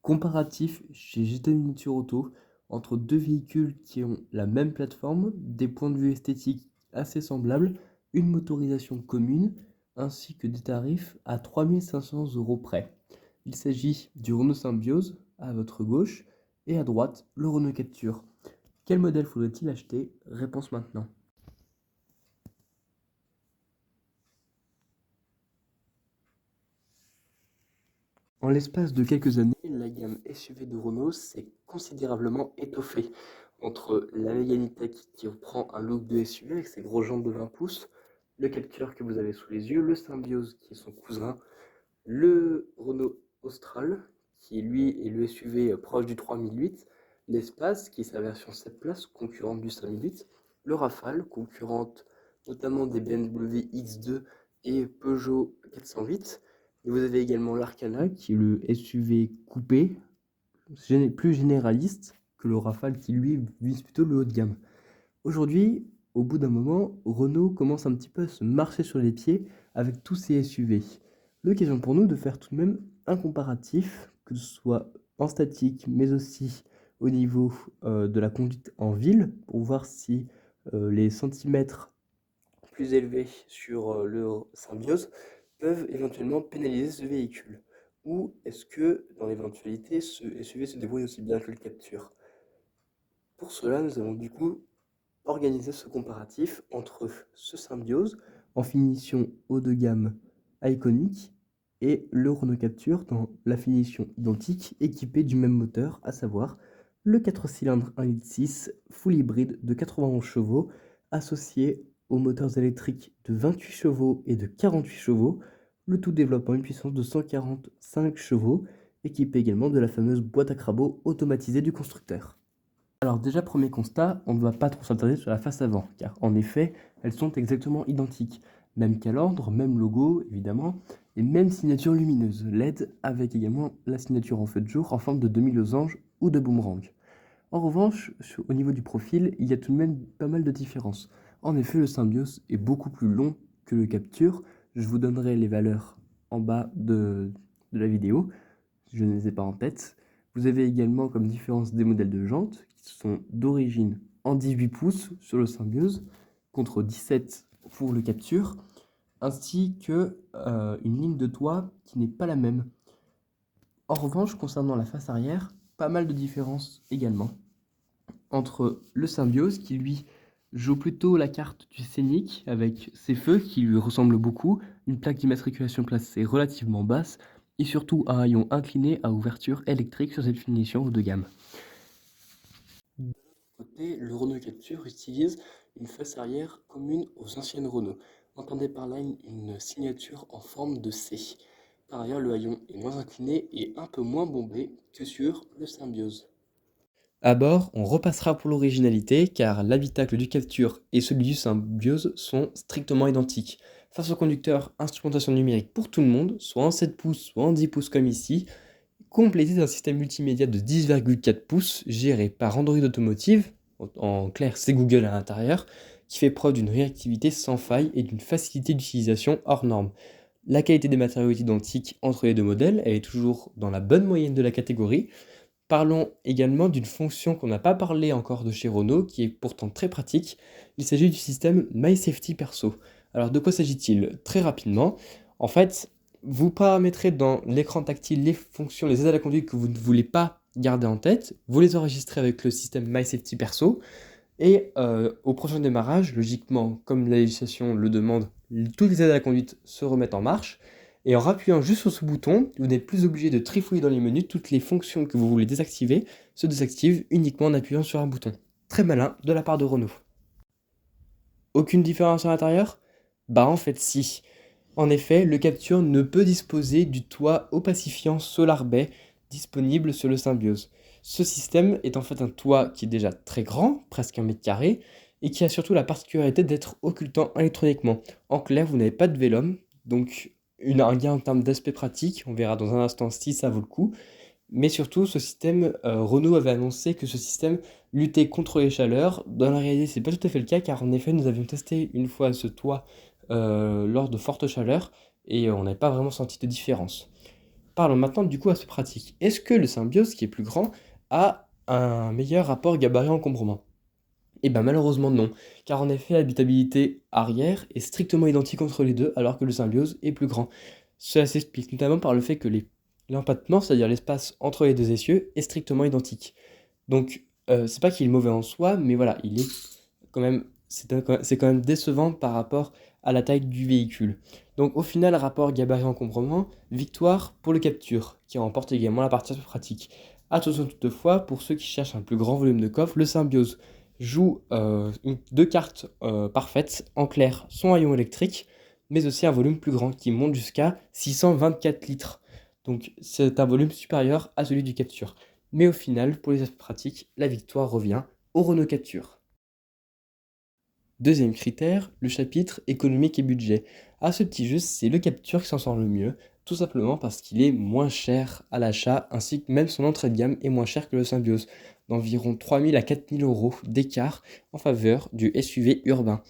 Comparatif chez GT Miniature Auto entre deux véhicules qui ont la même plateforme, des points de vue esthétiques assez semblables, une motorisation commune, ainsi que des tarifs à 3 500 € près. Il s'agit du Renault Symbiose à votre gauche et à droite le Renault Captur. Quel modèle faudrait-il acheter? Réponse maintenant. En l'espace de quelques années, la gamme SUV de Renault s'est considérablement étoffée. Entre la Mégane E-Tech qui reprend un look de SUV avec ses gros jambes de 20 pouces, le Captur que vous avez sous les yeux, le Symbiose qui est son cousin, le Renault Austral qui lui est le SUV proche du 3008, l'Espace qui est sa version 7 places concurrente du 5008, le Rafale concurrente notamment des BMW X2 et Peugeot 408. Et vous avez également l'Arcana qui est le SUV coupé, plus généraliste que le Rafale qui lui vise plutôt le haut de gamme. Aujourd'hui, au bout d'un moment, Renault commence un petit peu à se marcher sur les pieds avec tous ces SUV. L'occasion pour nous de faire tout de même un comparatif, que ce soit en statique, mais aussi au niveau de la conduite en ville, pour voir si les centimètres plus élevés sur le Symbiose peuvent éventuellement pénaliser ce véhicule. Ou est-ce que, dans l'éventualité, ce SUV se débrouille aussi bien que le Captur? Pour cela, nous avons du coup organisé ce comparatif entre ce Symbiose en finition haut de gamme iconique et le Renault Captur dans la finition identique équipé du même moteur, à savoir le 4 cylindres 1,6 litre full hybride de 91 chevaux associé aux moteurs électriques de 28 chevaux et de 48 chevaux, le tout développant une puissance de 145 chevaux, équipé également de la fameuse boîte à crabot automatisée du constructeur. Alors déjà, premier constat, on ne va pas trop s'attarder sur la face avant, car en effet, elles sont exactement identiques. Même calandre, même logo, évidemment, et même signature lumineuse LED, avec également la signature en feu de jour en forme de demi-losange ou de boomerang. En revanche, au niveau du profil, il y a tout de même pas mal de différences. En effet, le Symbiose est beaucoup plus long que le Captur. Je vous donnerai les valeurs en bas de la vidéo. Je ne les ai pas en tête. Vous avez également comme différence des modèles de jantes qui sont d'origine en 18 pouces sur le Symbiose contre 17 pour le Captur, ainsi que une ligne de toit qui n'est pas la même. En revanche, concernant la face arrière, pas mal de différences également entre le Symbiose qui lui joue plutôt la carte du scénic avec ses feux qui lui ressemblent beaucoup, une plaque d'immatriculation placée relativement basse et surtout un rayon incliné à ouverture électrique sur cette finition haut de gamme. De l'autre côté, le Renault Captur utilise une face arrière commune aux anciennes Renault. Entendez par là une signature en forme de C. Par ailleurs, le haillon est moins incliné et un peu moins bombé que sur le Symbiose. À bord, on repassera pour l'originalité car l'habitacle du Captur et celui du Symbiose sont strictement identiques. Face au conducteur, instrumentation numérique pour tout le monde, soit en 7 pouces, soit en 10 pouces comme ici, complété d'un système multimédia de 10,4 pouces géré par Android Automotive, en clair c'est Google à l'intérieur, qui fait preuve d'une réactivité sans faille et d'une facilité d'utilisation hors norme. La qualité des matériaux est identique entre les deux modèles, elle est toujours dans la bonne moyenne de la catégorie. Parlons également d'une fonction qu'on n'a pas parlé encore de chez Renault, qui est pourtant très pratique. Il s'agit du système MySafety Perso. Alors de quoi s'agit-il? Très rapidement, en fait, vous paramétrez dans l'écran tactile les fonctions, les aides à la conduite que vous ne voulez pas garder en tête, vous les enregistrez avec le système MySafety Perso, et au prochain démarrage, logiquement, comme la législation le demande, toutes les aides à la conduite se remettent en marche. Et en appuyant juste sur ce bouton, vous n'êtes plus obligé de trifouiller dans les menus, toutes les fonctions que vous voulez désactiver se désactivent uniquement en appuyant sur un bouton. Très malin de la part de Renault. Aucune différence à l'intérieur? Bah en fait si. En effet, le Captur ne peut disposer du toit opacifiant Solar Bay disponible sur le Symbiose. Ce système est en fait un toit qui est déjà très grand, presque 1 m², et qui a surtout la particularité d'être occultant électroniquement. En clair, vous n'avez pas de vélum, donc un gain en termes d'aspect pratique, on verra dans un instant si ça vaut le coup. Mais surtout, ce système, Renault avait annoncé que ce système luttait contre les chaleurs. Dans la réalité, c'est pas tout à fait le cas, car en effet, nous avions testé une fois ce toit lors de fortes chaleurs, et on n'avait pas vraiment senti de différence. Parlons maintenant du coup aspect pratique. Est-ce que le Symbiose, qui est plus grand, a un meilleur rapport gabarit-encombrement? Eh bien malheureusement non, car en effet l'habitabilité arrière est strictement identique entre les deux, alors que le Symbiose est plus grand. Cela s'explique notamment par le fait que l'empattement, c'est-à-dire l'espace entre les deux essieux, est strictement identique. Donc c'est pas qu'il est mauvais en soi, mais voilà, il est quand même, c'est quand même décevant par rapport à la taille du véhicule. Donc au final, rapport gabarit-encombrement, victoire pour le Capture, qui remporte également la partie pratique. Attention toutefois, pour ceux qui cherchent un plus grand volume de coffre, le Symbiose joue deux cartes parfaites, en clair son rayon électrique, mais aussi un volume plus grand qui monte jusqu'à 624 litres. Donc c'est un volume supérieur à celui du Capture. Mais au final, pour les aspects pratiques, la victoire revient au Renault Capture. Deuxième critère, le chapitre économique et budget. À ce petit jeu, c'est le Capture qui s'en sort le mieux, tout simplement parce qu'il est moins cher à l'achat, ainsi que même son entrée de gamme est moins cher que le Symbiose, d'environ 3 000 à 4 000 euros d'écart en faveur du SUV urbain.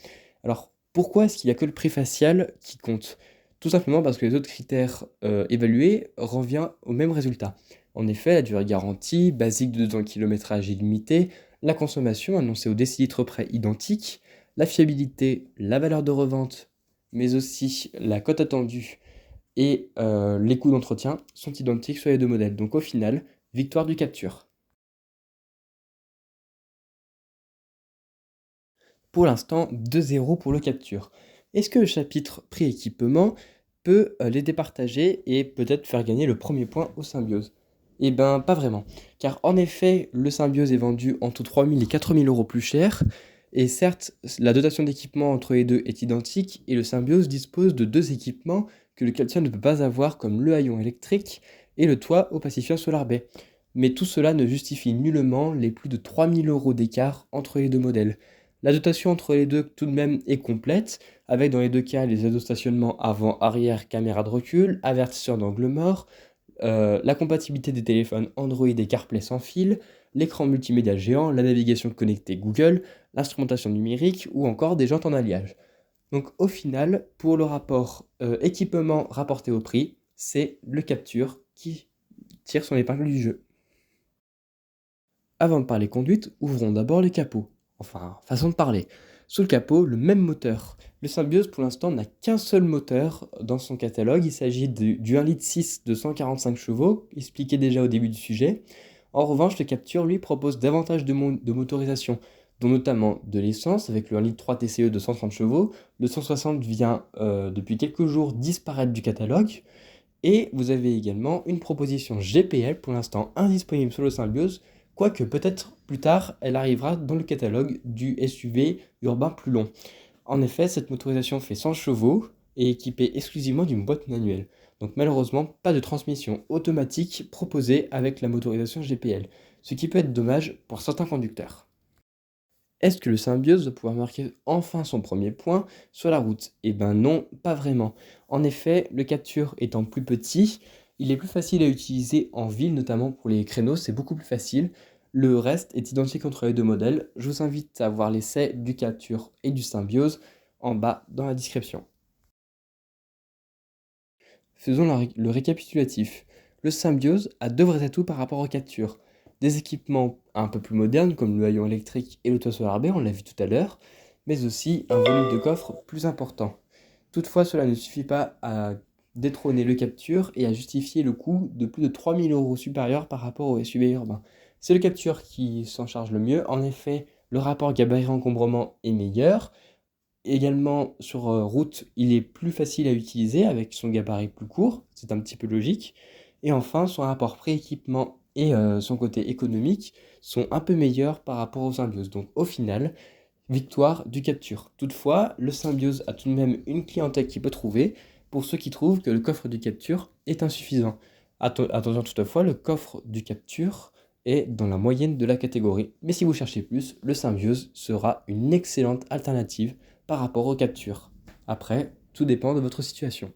Alors, pourquoi est-ce qu'il n'y a que le prix facial qui compte? Tout simplement parce que les autres critères évalués reviennent au même résultat. En effet, la durée garantie, basique de 2 ans de kilométrage illimité, la consommation annoncée au décilitre près identique, la fiabilité, la valeur de revente, mais aussi la cote attendue et les coûts d'entretien sont identiques sur les deux modèles. Donc au final, victoire du Capture. Pour l'instant, 2-0 pour le Capture. Est-ce que le chapitre prix équipement peut les départager et peut-être faire gagner le premier point au Symbiose? Eh ben pas vraiment, car en effet, le Symbiose est vendu entre 3 000 et 4 000 euros plus cher, et certes, la dotation d'équipement entre les deux est identique, et le Symbiose dispose de deux équipements que le Capture ne peut pas avoir, comme le haillon électrique et le toit opacifiant Solar Bay. Mais tout cela ne justifie nullement les plus de 3 000 euros d'écart entre les deux modèles. La dotation entre les deux tout de même est complète, avec dans les deux cas les aides au stationnement avant-arrière, caméra de recul, avertisseur d'angle mort, la compatibilité des téléphones Android et CarPlay sans fil, l'écran multimédia géant, la navigation connectée Google, l'instrumentation numérique ou encore des jantes en alliage. Donc au final, pour le rapport équipement rapporté au prix, c'est le Capture qui tire son épingle du jeu. Avant de parler conduite, ouvrons d'abord les capots. Enfin, façon de parler. Sous le capot, le même moteur. Le Symbiose, pour l'instant, n'a qu'un seul moteur dans son catalogue. Il s'agit du 1,6 litre de 145 chevaux, expliqué déjà au début du sujet. En revanche, le Capture, lui, propose davantage de motorisation, dont notamment de l'essence, avec le 1,3 litre TCE de 130 chevaux. Le 160 vient depuis quelques jours disparaître du catalogue. Et vous avez également une proposition GPL, pour l'instant indisponible sur le Symbiose, quoique peut-être plus tard elle arrivera dans le catalogue du SUV urbain plus long. En effet, cette motorisation fait 100 chevaux et est équipée exclusivement d'une boîte manuelle. Donc malheureusement, pas de transmission automatique proposée avec la motorisation GPL, ce qui peut être dommage pour certains conducteurs. Est-ce que le Symbiose va pouvoir marquer enfin son premier point sur la route? Eh ben non, pas vraiment. En effet, le Capture étant plus petit, il est plus facile à utiliser en ville, notamment pour les créneaux, c'est beaucoup plus facile. Le reste est identique entre les deux modèles. Je vous invite à voir l'essai du Capture et du Symbiose en bas dans la description. Faisons le récapitulatif. Le Symbiose a deux vrais atouts par rapport au Capture. Des équipements un peu plus modernes comme le haillon électrique et le toit Solar Bay, on l'a vu tout à l'heure, mais aussi un volume de coffre plus important. Toutefois, cela ne suffit pas à détrôner le Capture et à justifier le coût de plus de 3 000 euros supérieur par rapport au SUV urbain. C'est le Capture qui s'en charge le mieux. En effet, le rapport gabarit-encombrement est meilleur. Également, sur route, il est plus facile à utiliser avec son gabarit plus court, c'est un petit peu logique. Et enfin, son rapport pré-équipement et son côté économique sont un peu meilleurs par rapport au Symbiose. Donc au final, victoire du Capture. Toutefois, le Symbiose a tout de même une clientèle qui peut trouver pour ceux qui trouvent que le coffre du Capture est insuffisant. Attention toutefois, le coffre du Capture est dans la moyenne de la catégorie. Mais si vous cherchez plus, le Symbiose sera une excellente alternative par rapport aux captures. Après, tout dépend de votre situation.